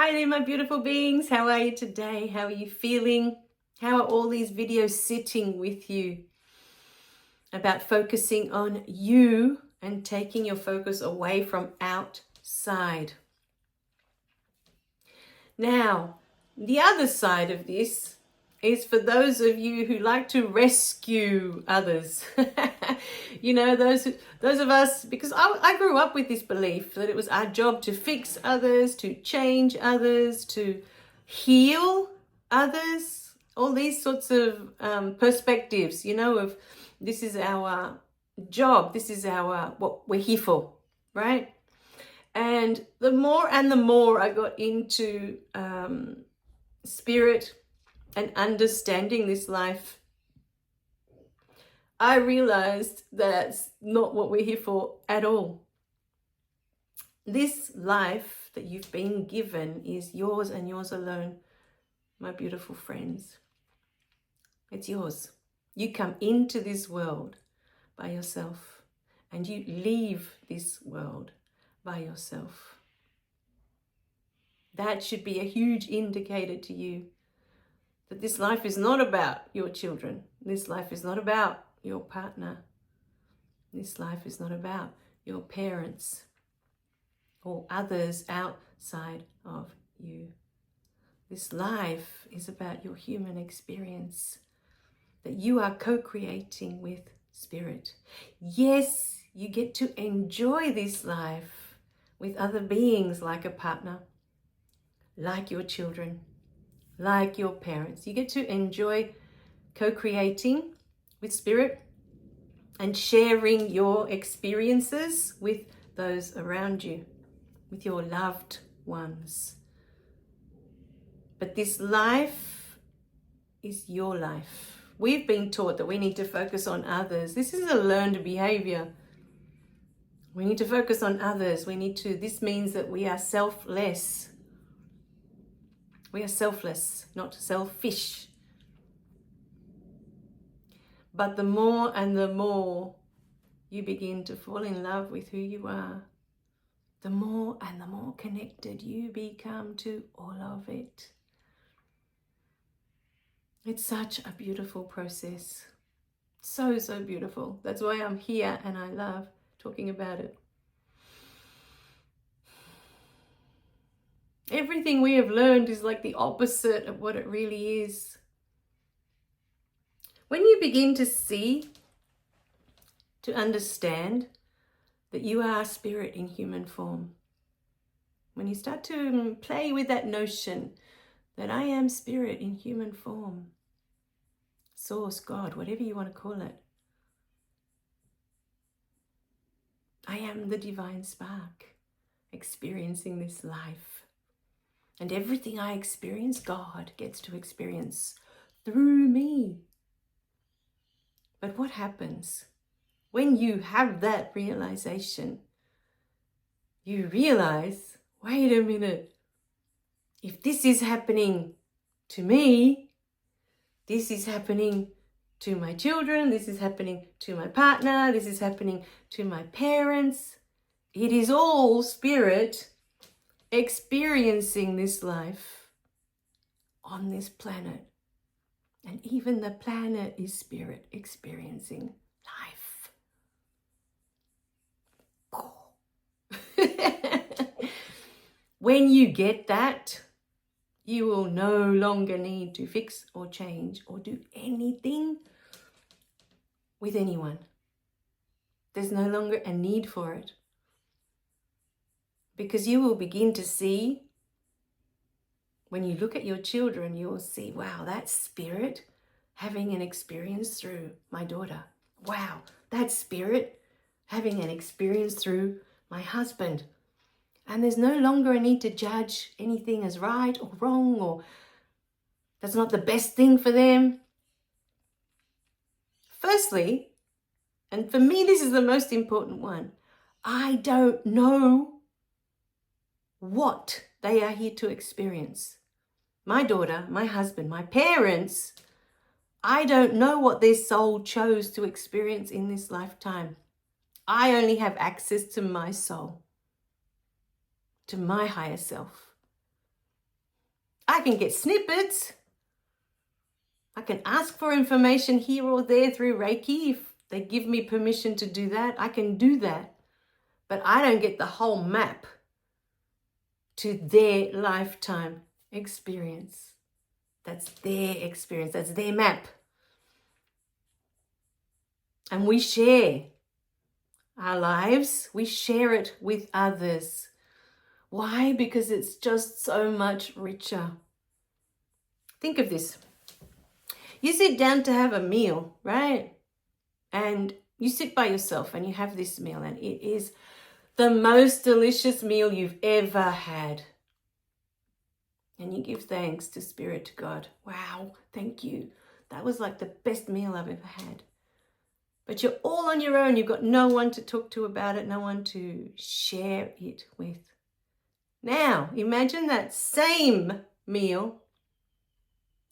Hi there, my beautiful beings. How are you today? How are you feeling? How are all these videos sitting with you about focusing on you and taking your focus away from outside? Now, the other side of this is for those of you who like to rescue others. You know, those of us, because I grew up with this belief that it was our job to fix others, to change others, to heal others, all these sorts of perspectives, you know, of this is our job, this is our what we're here for, right? And the more I got into spirit and understanding this life, I realized that's not what we're here for at all. This life that you've been given is yours and yours alone, my beautiful friends. It's yours. You come into this world by yourself and you leave this world by yourself. That should be a huge indicator to you that this life is not about your children. This life is not about your partner. This life is not about your parents or others outside of you. This life is about your human experience that you are co-creating with spirit. Yes, you get to enjoy this life with other beings like a partner, like your children, like your parents. You get to enjoy co-creating with spirit and sharing your experiences with those around you, with your loved ones. But this life is your life. We've been taught that we need to focus on others. This is a learned behavior. We need to focus on others. This means that we are selfless. We are selfless, not selfish. But the more and the more you begin to fall in love with who you are, the more and the more connected you become to all of it. It's such a beautiful process. So, so beautiful. That's why I'm here and I love talking about it. Everything we have learned is like the opposite of what it really is. When you begin to see, to understand that you are spirit in human form, when you start to play with that notion that I am spirit in human form, source, God, whatever you want to call it, I am the divine spark experiencing this life. And everything I experience, God gets to experience through me. But what happens when you have that realization? You realize, wait a minute, if this is happening to me, this is happening to my children, this is happening to my partner, this is happening to my parents. It is all spirit experiencing this life on this planet. And even the planet is spirit experiencing life. When you get that, you will no longer need to fix or change or do anything with anyone. There's no longer a need for it. Because you will begin to see, when you look at your children, you will see, wow, that's spirit having an experience through my daughter. Wow, that's spirit having an experience through my husband. And there's no longer a need to judge anything as right or wrong, or that's not the best thing for them. Firstly, and for me this is the most important one, I don't know what they are here to experience. My daughter, my husband, my parents, I don't know what their soul chose to experience in this lifetime. I only have access to my soul, to my higher self. I can get snippets. I can ask for information here or there through Reiki. If they give me permission to do that, I can do that. But I don't get the whole map to their lifetime experience. That's their experience. That's their map. And we share our lives. We share it with others. Why? Because it's just so much richer. Think of this. You sit down to have a meal, right? And you sit by yourself and you have this meal, and it is the most delicious meal you've ever had. And you give thanks to Spirit, to God. Wow, thank you. That was like the best meal I've ever had. But you're all on your own. You've got no one to talk to about it, no one to share it with. Now, imagine that same meal,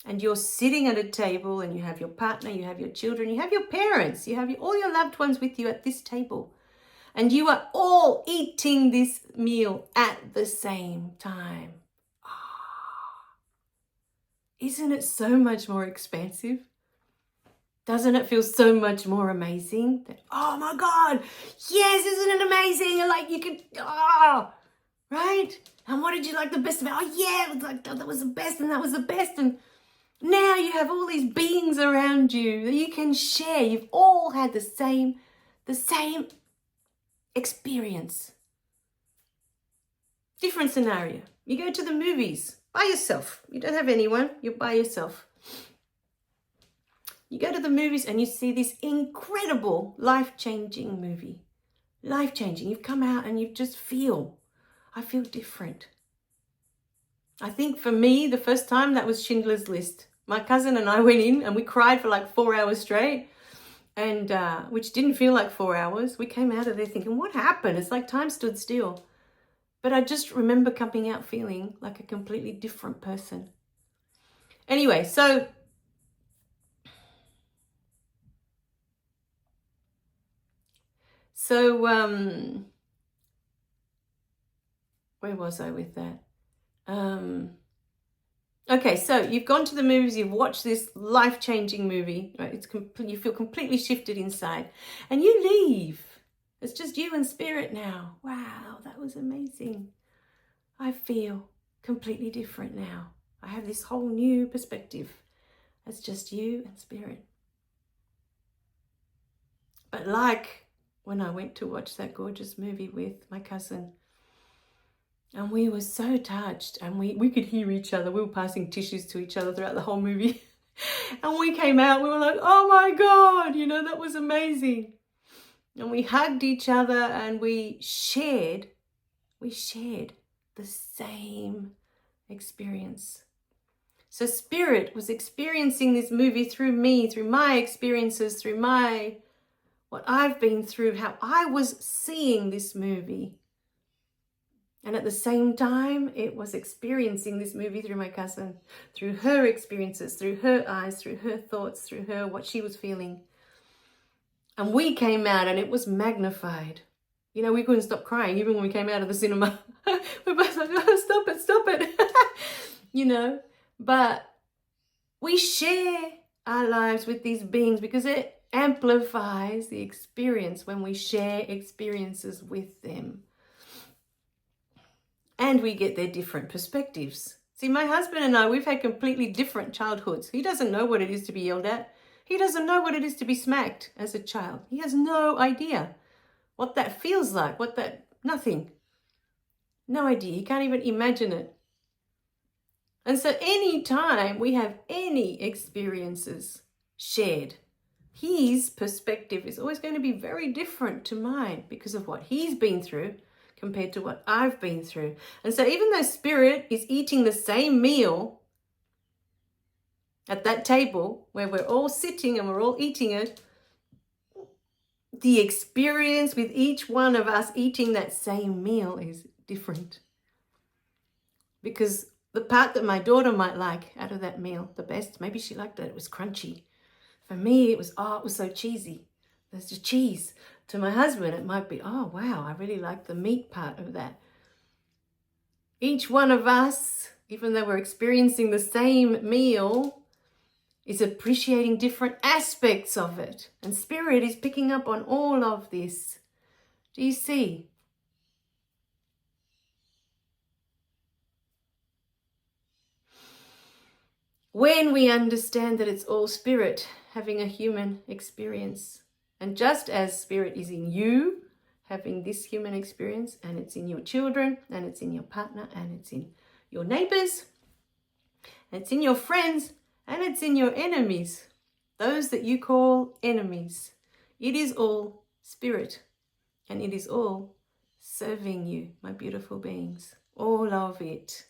and you're sitting at a table, and you have your partner, you have your children, you have your parents, you have all your loved ones with you at this table. And you are all eating this meal at the same time. Isn't it so much more expansive? Doesn't it feel so much more amazing? That, oh my God, yes, isn't it amazing? And like you could, right? And what did you like the best about? Oh yeah, it was like, that was the best, and that was the best. And now you have all these beings around you that you can share. You've all had the same experience. Different scenario. You go to the movies by yourself. You don't have anyone. You're by yourself. You go to the movies and you see this incredible, life-changing movie. Life-changing. You've come out and you just I feel different. I think for me, the first time, that was Schindler's List. My cousin and I went in and we cried for like 4 hours straight, and which didn't feel like 4 hours. We came out of there thinking, what happened? It's like time stood still. But I just remember coming out feeling like a completely different person. Anyway, so where was I with that? Okay, so you've gone to the movies, you've watched this life-changing movie, right? You feel completely shifted inside, and you leave. It's just you and Spirit now. Wow, that was amazing. I feel completely different now. I have this whole new perspective. It's just you and Spirit. But like when I went to watch that gorgeous movie with my cousin, and we were so touched, and we could hear each other. We were passing tissues to each other throughout the whole movie. And we came out, we were like, oh my God, that was amazing. And we hugged each other and we shared the same experience. So Spirit was experiencing this movie through me, through my experiences, through what I've been through, how I was seeing this movie. And at the same time, it was experiencing this movie through my cousin, through her experiences, through her eyes, through her thoughts, through what she was feeling. And we came out and it was magnified. We couldn't stop crying even when we came out of the cinema. We're both like, oh, stop it. But we share our lives with these beings because it amplifies the experience when we share experiences with them. And we get their different perspectives. See, my husband and I, we've had completely different childhoods. He doesn't know what it is to be yelled at. He doesn't know what it is to be smacked as a child. He has no idea what that feels like, nothing. No idea. He can't even imagine it. And so any time we have any experiences shared, his perspective is always going to be very different to mine because of what he's been through compared to what I've been through. And so even though Spirit is eating the same meal at that table where we're all sitting and we're all eating it, the experience with each one of us eating that same meal is different. Because the part that my daughter might like out of that meal the best, maybe she liked it was crunchy. For me, it was so cheesy. There's just cheese. To my husband, it might be, oh, wow, I really like the meat part of that. Each one of us even though we're experiencing the same meal, is appreciating different aspects of it. And Spirit is picking up on all of this. Do you see? When we understand that it's all Spirit having a human experience, and just as Spirit is in you having this human experience, and it's in your children, and it's in your partner, and it's in your neighbors, and it's in your friends, and it's in your enemies, those that you call enemies, it is all Spirit, and it is all serving you, my beautiful beings, all of it.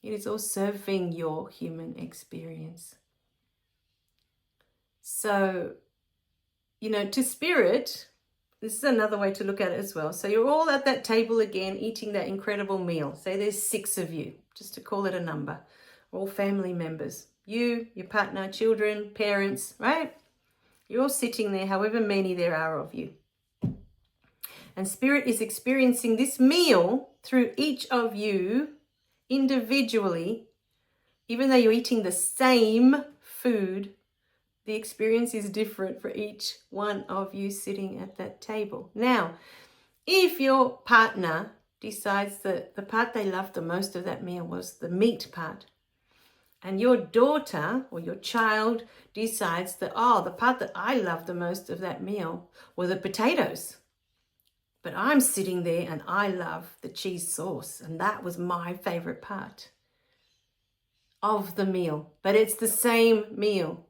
It is all serving your human experience. So, to Spirit, this is another way to look at it as well. So you're all at that table again, eating that incredible meal. Say there's 6 of you, just to call it a number. All family members. You, your partner, children, parents, right? You're all sitting there, however many there are of you. And Spirit is experiencing this meal through each of you individually. Even though you're eating the same food, the experience is different for each one of you sitting at that table. Now, if your partner decides that the part they loved the most of that meal was the meat part, and your daughter or your child decides that, the part that I loved the most of that meal were the potatoes, but I'm sitting there and I love the cheese sauce, and that was my favorite part of the meal, but it's the same meal.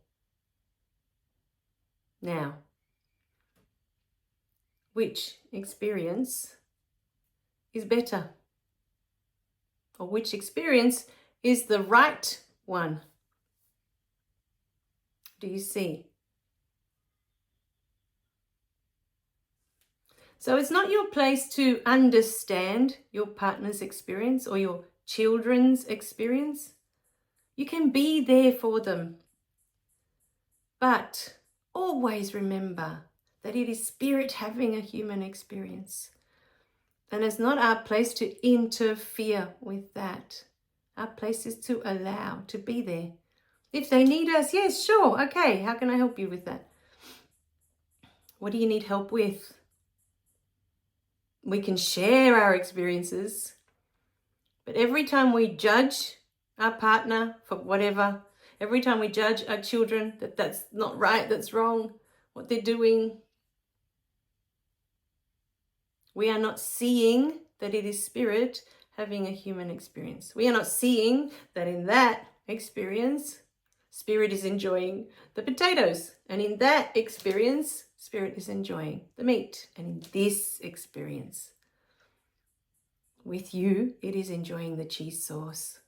Now, which experience is better? Or which experience is the right one? Do you see? So it's not your place to understand your partner's experience or your children's experience. You can be there for them. But always remember that it is Spirit having a human experience. And it's not our place to interfere with that. Our place is to allow, to be there. If they need us, yes, sure, okay, how can I help you with that? What do you need help with? We can share our experiences, but every time we judge our partner for whatever, every time we judge our children that that's not right, that's wrong, what they're doing, we are not seeing that it is Spirit having a human experience. We are not seeing that in that experience, Spirit is enjoying the potatoes. And in that experience, Spirit is enjoying the meat. And in this experience, with you, it is enjoying the cheese sauce.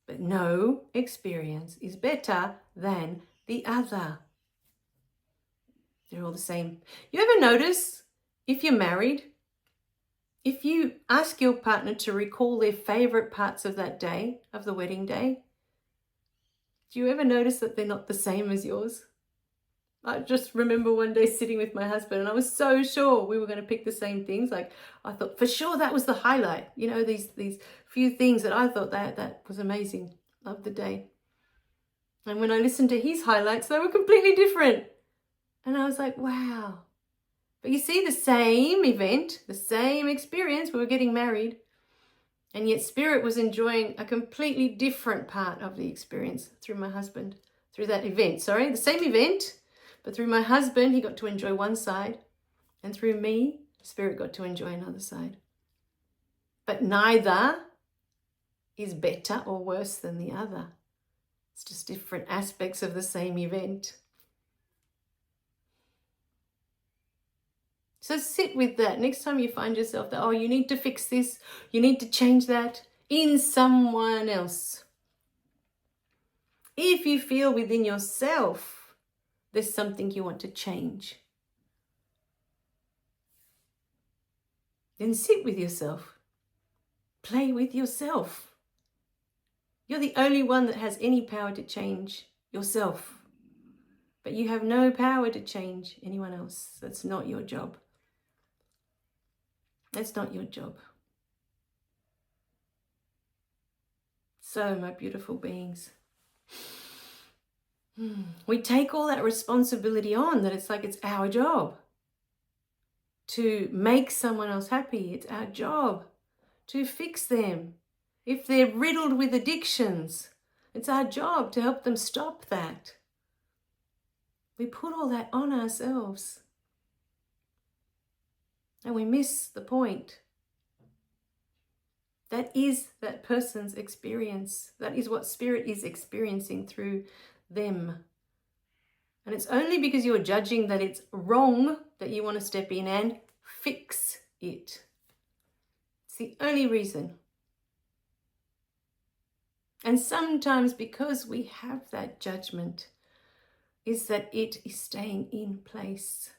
But no experience is better than the other. They're all the same. You ever notice, if you're married, if you ask your partner to recall their favorite parts of that day, of the wedding day, do you ever notice that they're not the same as yours? I just remember one day sitting with my husband and I was so sure we were going to pick the same things. Like, I thought for sure that was the highlight. These few things that I thought that was amazing of the day. And when I listened to his highlights, they were completely different. And I was like, wow. But you see, the same event, the same experience, we were getting married, and yet Spirit was enjoying a completely different part of the experience through my husband, through that event. The same event, but through my husband, he got to enjoy one side, and through me, Spirit got to enjoy another side. But neither is better or worse than the other. It's just different aspects of the same event. So sit with that. Next time you find yourself that, you need to fix this, you need to change that in someone else. If you feel within yourself there's something you want to change, then sit with yourself. Play with yourself. You're the only one that has any power to change yourself. But you have no power to change anyone else. That's not your job. That's not your job. So, my beautiful beings, we take all that responsibility on, that it's like it's our job to make someone else happy. It's our job to fix them. If they're riddled with addictions, it's our job to help them stop that. We put all that on ourselves. And we miss the point. That is that person's experience. That is what spirit is experiencing through them. And it's only because you're judging that it's wrong that you want to step in and fix it. It's the only reason. And sometimes because we have that judgment, is that it is staying in place.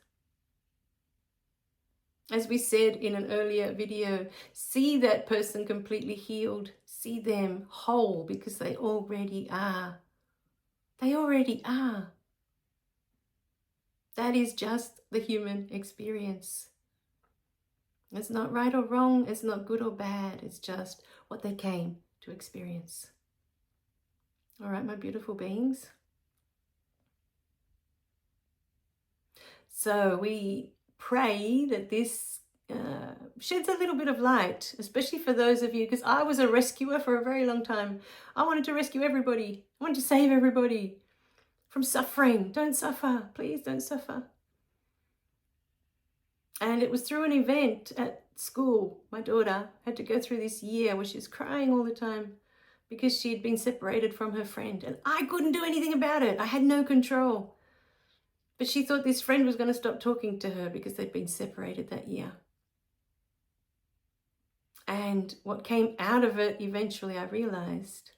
As we said in an earlier video, see that person completely healed. See them whole, because they already are. They already are. That is just the human experience. It's not right or wrong. It's not good or bad. It's just what they came to experience. All right, my beautiful beings. So we pray that this sheds a little bit of light, especially for those of you, because I was a rescuer for a very long time. I wanted to rescue everybody. I wanted to save everybody from suffering. Don't suffer. Please don't suffer. And it was through an event at school. My daughter had to go through this year where she's crying all the time because she had been separated from her friend. And I couldn't do anything about it. I had no control. But she thought this friend was going to stop talking to her because they'd been separated that year. And what came out of it, eventually I realized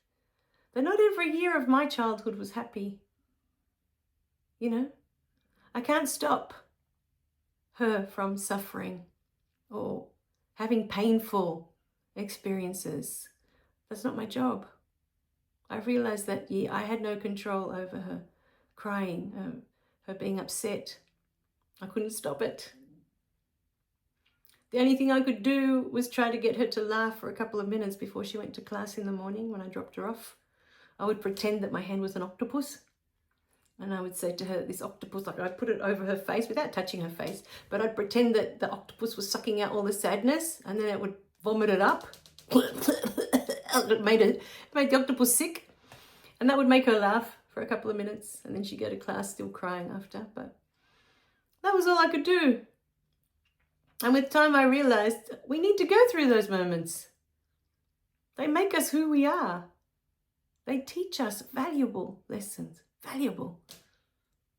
that not every year of my childhood was happy. You know, I can't stop her from suffering or having painful experiences. That's not my job. I realized that year I had no control over her crying, her being upset. I couldn't stop it. The only thing I could do was try to get her to laugh for a couple of minutes before she went to class in the morning when I dropped her off. I would pretend that my hand was an octopus. And I would say to her, this octopus, like I'd put it over her face without touching her face, but I'd pretend that the octopus was sucking out all the sadness, and then it would vomit it up. It made the octopus sick. And that would make her laugh for a couple of minutes, and then she'd go to class still crying after. But that was all I could do. And with time I realized we need to go through those moments. They make us who we are. They teach us valuable lessons. Valuable.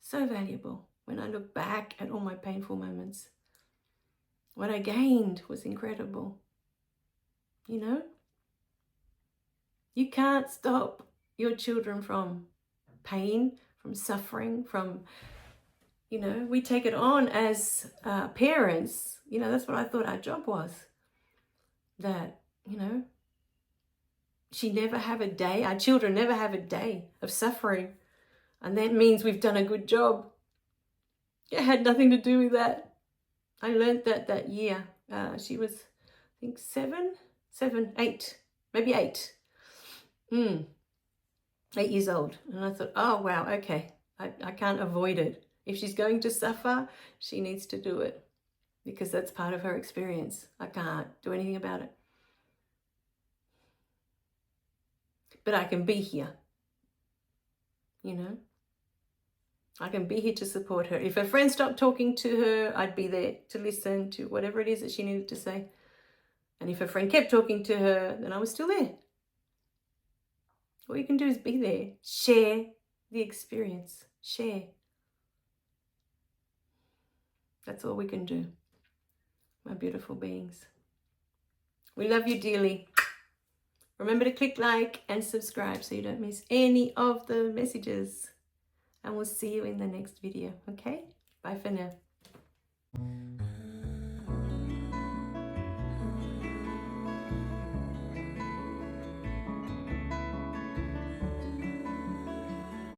So valuable. When I look back at all my painful moments, what I gained was incredible. You know? You can't stop your children from pain, from suffering, from, you know, we take it on as parents. You know, that's what I thought our job was. That, you know, she never have a day, our children never have a day of suffering. And that means we've done a good job. It had nothing to do with that. I learned that year. She was, I think, 8, maybe 8. 8 years old. And I thought, oh, wow, okay. I can't avoid it. If she's going to suffer, she needs to do it. Because that's part of her experience. I can't do anything about it. But I can be here. You know? I can be here to support her. If her friend stopped talking to her, I'd be there to listen to whatever it is that she needed to say. And if her friend kept talking to her, then I was still there. All you can do is be there. Share the experience. Share. That's all we can do, my beautiful beings. We love you dearly. Remember to click like and subscribe so you don't miss any of the messages. And we'll see you in the next video, okay? Bye for now.